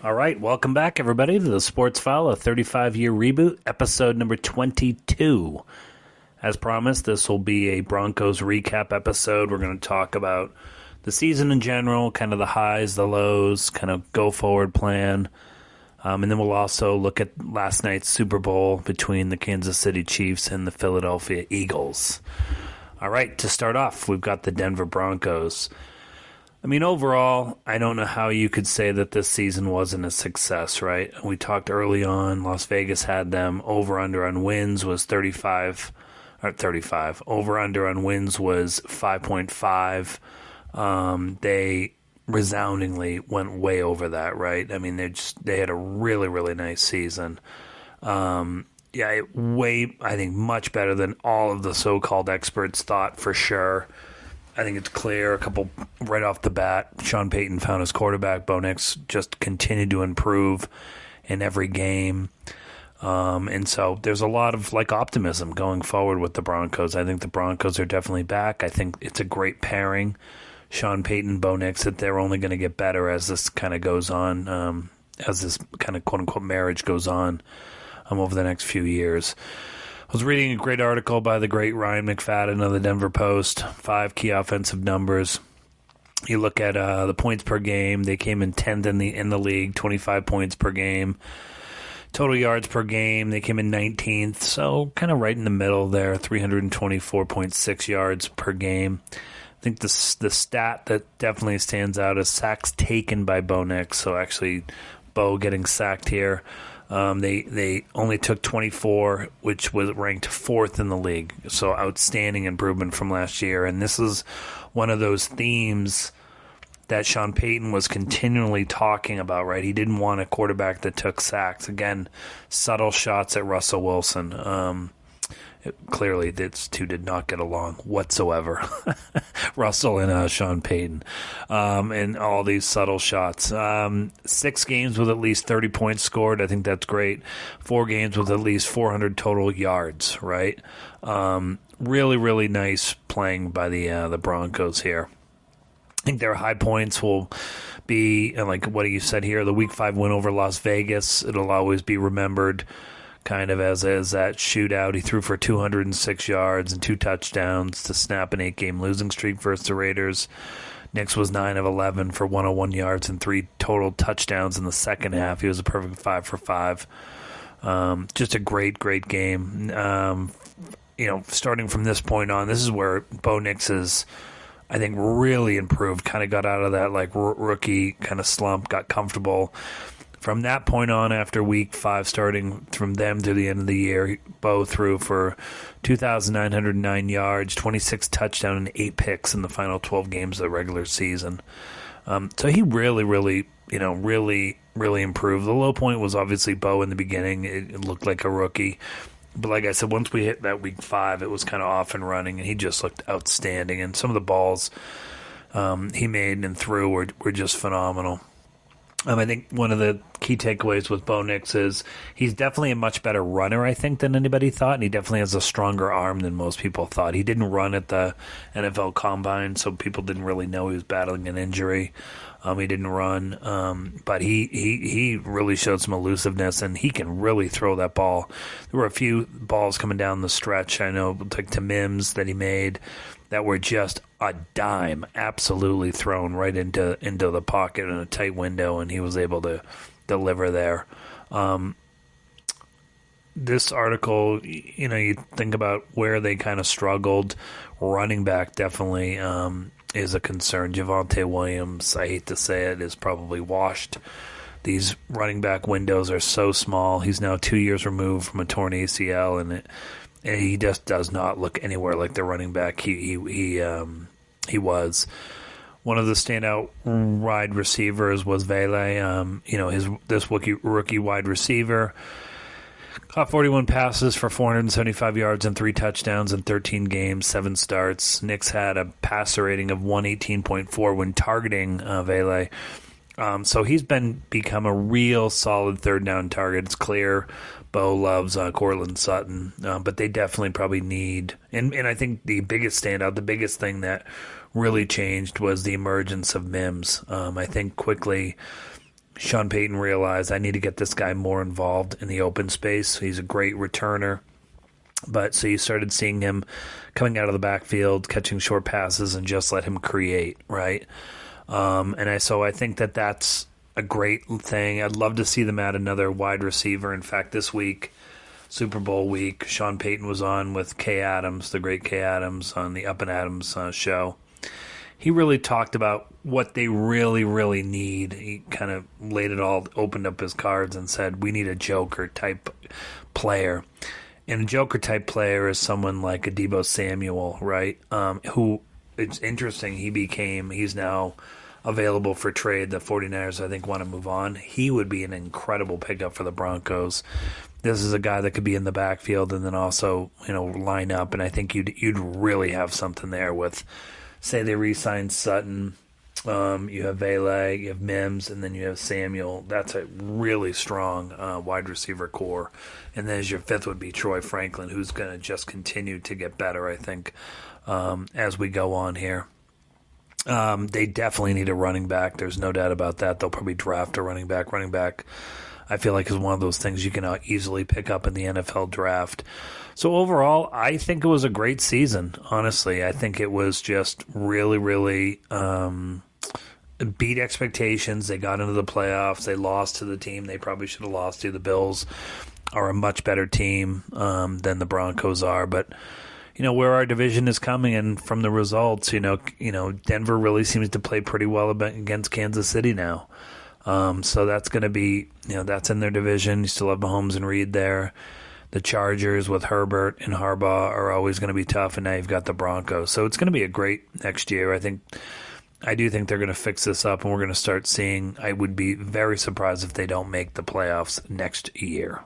All right, welcome back, everybody, to the Sports File, a 35-year reboot, episode number 22. As promised, this will be a Broncos recap episode. We're going to talk about the season in general, kind of the highs, the lows, kind of go-forward plan. And then we'll also look at last night's Super Bowl between the Kansas City Chiefs and the Philadelphia Eagles. All right, to start off, we've got the Denver Broncos. I mean, overall, I don't know how you could say that this season wasn't a success, right? We talked early on, Las Vegas had them. Over-under on wins was 35. Over-under on wins was 5.5. They resoundingly went way over that, right? I mean, they had a really, really nice season. I think much better than all of the so-called experts thought, for sure. I think it's clear, a couple right off the bat. Sean Payton found his quarterback. Bo Nix just continued to improve in every game. And so there's a lot of optimism going forward with the Broncos. I think the Broncos are definitely back. I think it's a great pairing. Sean Payton, Bo Nix, that they're only going to get better as this kind of goes on, as this kind of quote-unquote marriage goes on over the next few years. I was reading a great article by the great Ryan McFadden of the Denver Post, 5 key offensive numbers. You look at the points per game. They came in 10th in the league, 25 points per game. Total yards per game, they came in 19th, so kind of right in the middle there, 324.6 yards per game. I think the stat that definitely stands out is sacks taken by Bo Nix, so actually Bo getting sacked here. They only took 24, which was ranked 4th in the league. So outstanding improvement from last year. And this is one of those themes that Sean Payton was continually talking about, right? He didn't want a quarterback that took sacks. Again, subtle shots at Russell Wilson. Clearly, these two did not get along whatsoever. Russell and Sean Payton. And all these subtle shots. 6 games with at least 30 points scored. I think that's great. 4 games with at least 400 total yards, right? Really, really nice playing by the Broncos here. I think their high points will be, like what you said here, the Week 5 win over Las Vegas. It'll always be remembered kind of as that shootout. He threw for 206 yards and 2 touchdowns to snap an 8-game losing streak versus the Raiders. Nix was 9 of 11 for 101 yards and 3 total touchdowns in the second half. He was a perfect 5 for 5. Just a great, great game. Starting from this point on, this is where Bo Nix is, I think, really improved, kind of got out of that rookie kind of slump, got comfortable. From that point on, after Week 5, starting from them to the end of the year, Bo threw for 2,909 yards, 26 touchdowns, and 8 picks in the final 12 games of the regular season. So he really, really, really improved. The low point was obviously Bo in the beginning. It looked like a rookie. But like I said, once we hit that Week 5, it was kind of off and running, and he just looked outstanding. And some of the balls he made and threw were just phenomenal. I think one of the key takeaways with Bo Nix is he's definitely a much better runner, I think, than anybody thought, and he definitely has a stronger arm than most people thought. He didn't run at the NFL Combine, so people didn't really know he was battling an injury. He didn't run, but he really showed some elusiveness, and he can really throw that ball. There were a few balls coming down the stretch, I know, like to Mims that he made, that were just a dime, absolutely thrown right into the pocket in a tight window, and he was able to deliver there. This article, you think about where they kind of struggled. Running back definitely is a concern. Javonte Williams, I hate to say it, is probably washed. These running back windows are so small. He's now 2 years removed from a torn ACL, and he just does not look anywhere like the running back he was. One of the standout wide receivers was Vele. This rookie wide receiver caught 41 passes for 475 yards and 3 touchdowns in 13 games, 7 starts. Nix had a passer rating of 118.4 when targeting Vele. So he's become a real solid third down target. It's clear Bo loves Cortland Sutton, but they definitely probably need, and I think the biggest standout, the biggest thing that really changed was the emergence of Mims. I think quickly Sean Payton realized, I need to get this guy more involved in the open space. He's a great returner. But so you started seeing him coming out of the backfield, catching short passes, and just let him create, right? So I think that's a great thing. I'd love to see them add another wide receiver. In fact, this week, Super Bowl week, Sean Payton was on with Kay Adams, the great Kay Adams, on the Up and Adams show. He really talked about what they really, really need. He kind of laid it all, opened up his cards and said, we need a Joker-type player. And a Joker-type player is someone like a Deebo Samuel, right? Who, it's interesting, he's now available for trade. The 49ers, I think, want to move on. He would be an incredible pickup for the Broncos. This is a guy that could be in the backfield and then also, line up. And I think you'd really have something there with, say they re-sign Sutton, you have Vele, you have Mims, and then you have Samuel. That's a really strong wide receiver core. And then as your fifth would be Troy Franklin, who's going to just continue to get better, I think, as we go on here. They definitely need a running back. There's no doubt about that. They'll probably draft a running back. Running back, I feel like, is one of those things you can easily pick up in the NFL draft. So overall, I think it was a great season, honestly. I think it was just really, really beat expectations. They got into the playoffs. They lost to the team they probably should have lost to. The Bills are a much better team than the Broncos are. But, where our division is coming and from the results, Denver really seems to play pretty well against Kansas City now. So that's going to be, that's in their division. You still have Mahomes and Reed there. The Chargers with Herbert and Harbaugh are always going to be tough, and now you've got the Broncos. So it's going to be a great next year. I do think they're going to fix this up, and we're going to start seeing. I would be very surprised if they don't make the playoffs next year.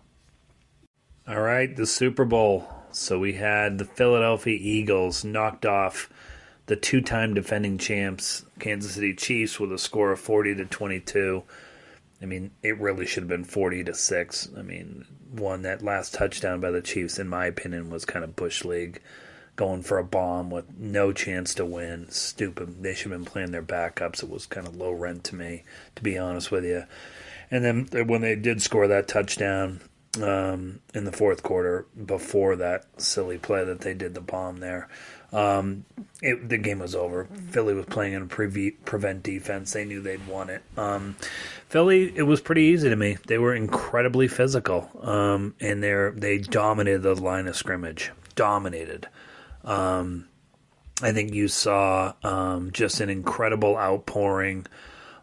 All right, the Super Bowl. So we had the Philadelphia Eagles knocked off the two-time defending champs, Kansas City Chiefs, with a score of 40-22. I mean, it really should have been 40-6. I mean, that last touchdown by the Chiefs, in my opinion, was kind of Bush League, going for a bomb with no chance to win. Stupid. They should have been playing their backups. It was kind of low rent to me, to be honest with you. And then when they did score that touchdown in the fourth quarter, before that silly play that they did the bomb there, the game was over. Philly was playing in a prevent defense. They knew they'd won it. Philly, it was pretty easy to me. They were incredibly physical, and they dominated the line of scrimmage. Dominated. I think you saw just an incredible outpouring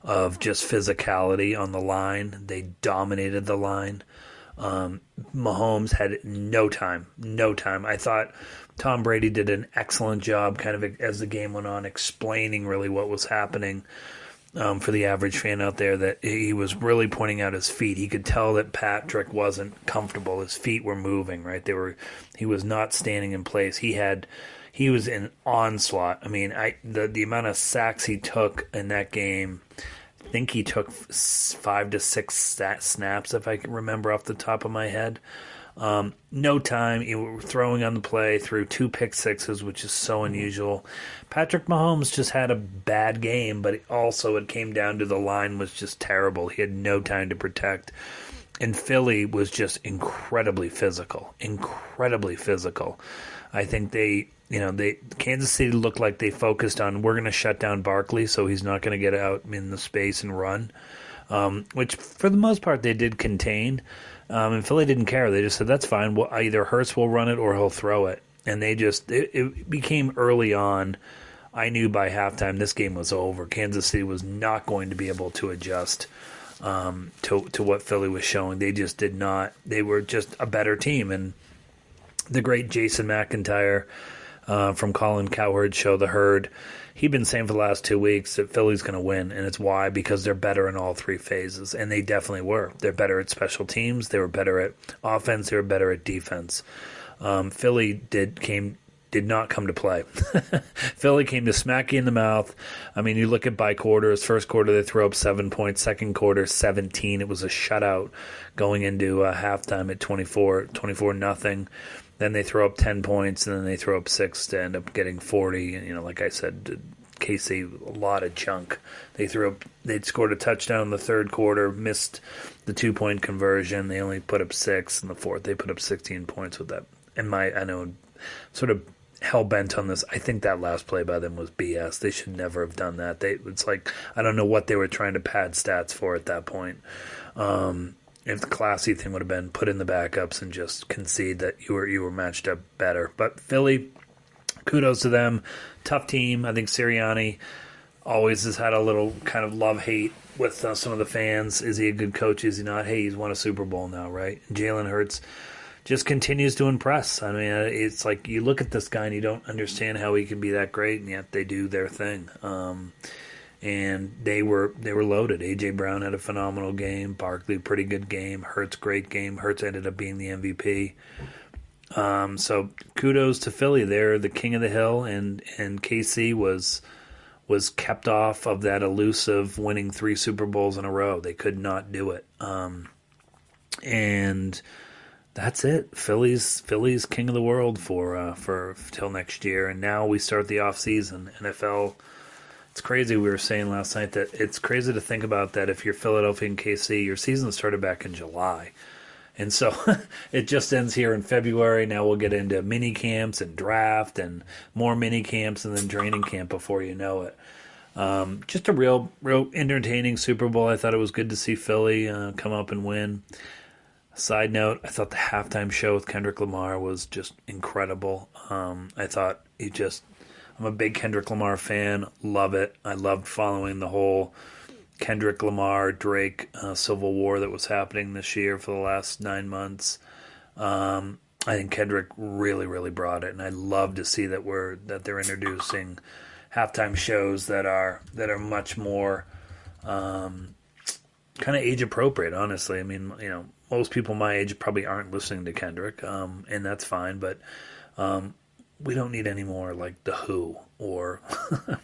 of just physicality on the line. They dominated the line. Mahomes had no time. I thought Tom Brady did an excellent job kind of as the game went on, explaining really what was happening for the average fan out there, that he was really pointing out his feet. He could tell that Patrick wasn't comfortable. His feet were moving, right? He was not standing in place. He was in onslaught. I mean, the amount of sacks he took in that game, I think he took 5 to 6 snaps, if I can remember off the top of my head. No time. He was throwing on the play, threw 2 pick sixes, which is so unusual. Patrick Mahomes just had a bad game, but it came down to the line was just terrible. He had no time to protect. And Philly was just incredibly physical. I think Kansas City looked like they focused on, we're going to shut down Barkley so he's not going to get out in the space and run, which for the most part they did contain. And Philly didn't care. They just said, that's fine. Well, either Hurts will run it or he'll throw it. And it became early on. I knew by halftime this game was over. Kansas City was not going to be able to adjust to what Philly was showing. They just did not. They were just a better team. And the great Jason McIntyre from Colin Cowherd's show, The Herd, he'd been saying for the last 2 weeks that Philly's going to win, and it's why? Because they're better in all 3 phases, and they definitely were. They're better at special teams. They were better at offense. They were better at defense. Philly did not come to play. Philly came to smack you in the mouth. I mean, you look at by quarters. First quarter, they threw up 7 points. Second quarter, 17. It was a shutout going into halftime at 24-0. Then they throw up 10 points, and then they throw up 6 to end up getting 40. And, like I said, KC a lot of junk. They'd scored a touchdown in the third quarter, missed the 2-point conversion. They only put up 6 in the fourth. They put up 16 points with that. And I know, sort of hell bent on this. I think that last play by them was BS. They should never have done that. It's like, I don't know what they were trying to pad stats for at that point. If the classy thing would have been put in the backups and just concede that you were matched up better. But Philly, kudos to them. Tough team. I think Sirianni always has had a little kind of love-hate with some of the fans. Is he a good coach? Is he not? Hey, he's won a Super Bowl now, right? And Jalen Hurts just continues to impress. I mean, it's like you look at this guy and you don't understand how he can be that great, and yet they do their thing. And they were loaded. A.J. Brown had a phenomenal game. Barkley, pretty good game. Hurts, great game. Hurts ended up being the MVP. So kudos to Philly. They're the king of the hill, and KC was kept off of that elusive winning 3 Super Bowls in a row. They could not do it. And that's it. Philly's king of the world for till next year. And now we start the off season. NFL. It's crazy. We were saying last night that it's crazy to think about that. If you're Philadelphia and KC, your season started back in July. And so it just ends here in February. Now we'll get into mini camps and draft and more mini camps and then training camp before you know it. Just a real entertaining Super Bowl. I thought it was good to see Philly come up and win. Side note, I thought the halftime show with Kendrick Lamar was just incredible. I thought I'm a big Kendrick Lamar fan. Love it. I loved following the whole Kendrick Lamar, Drake civil war that was happening this year for the last 9 months. I think Kendrick really, really brought it, and I love to see that they're introducing halftime shows that are much more kind of age appropriate. Honestly, I mean, most people my age probably aren't listening to Kendrick, and that's fine. But we don't need any more like The Who or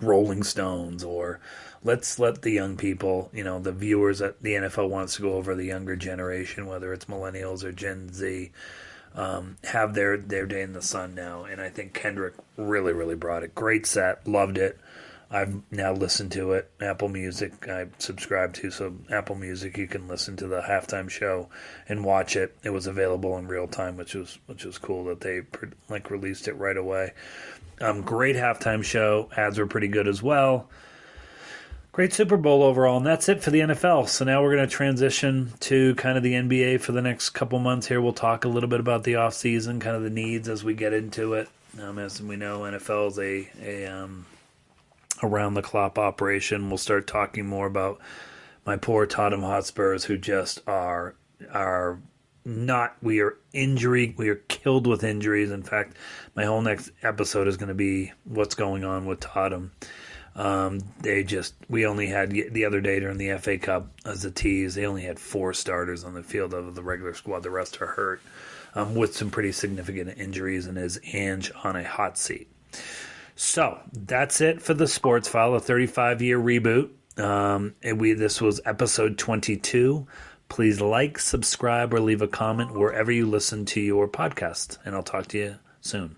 Rolling Stones, or let's let the young people, the viewers that the NFL wants to go over, the younger generation, whether it's millennials or Gen Z, have their day in the sun now. And I think Kendrick really, really brought it. Great set. Loved it. I've now listened to it. Apple Music I subscribe to, so Apple Music you can listen to the halftime show and watch it. It was available in real time, which was cool that they released it right away. Great halftime show. Ads were pretty good as well. Great Super Bowl overall, and that's it for the NFL. So now we're going to transition to kind of the NBA for the next couple months here. We'll talk a little bit about the offseason, kind of the needs as we get into it. As we know, NFL is a around-the-clock operation. We'll start talking more about my poor Tottenham Hotspurs, who just are not. We are killed with injuries. In fact, my whole next episode is going to be what's going on with Tottenham. We only had the other day during the FA Cup as a tease. They only had 4 starters on the field of the regular squad. The rest are hurt with some pretty significant injuries, and is Ange on a hot seat. So that's it for the Sports File, a 35-year reboot. This was episode 22. Please like, subscribe, or leave a comment wherever you listen to your podcast, and I'll talk to you soon.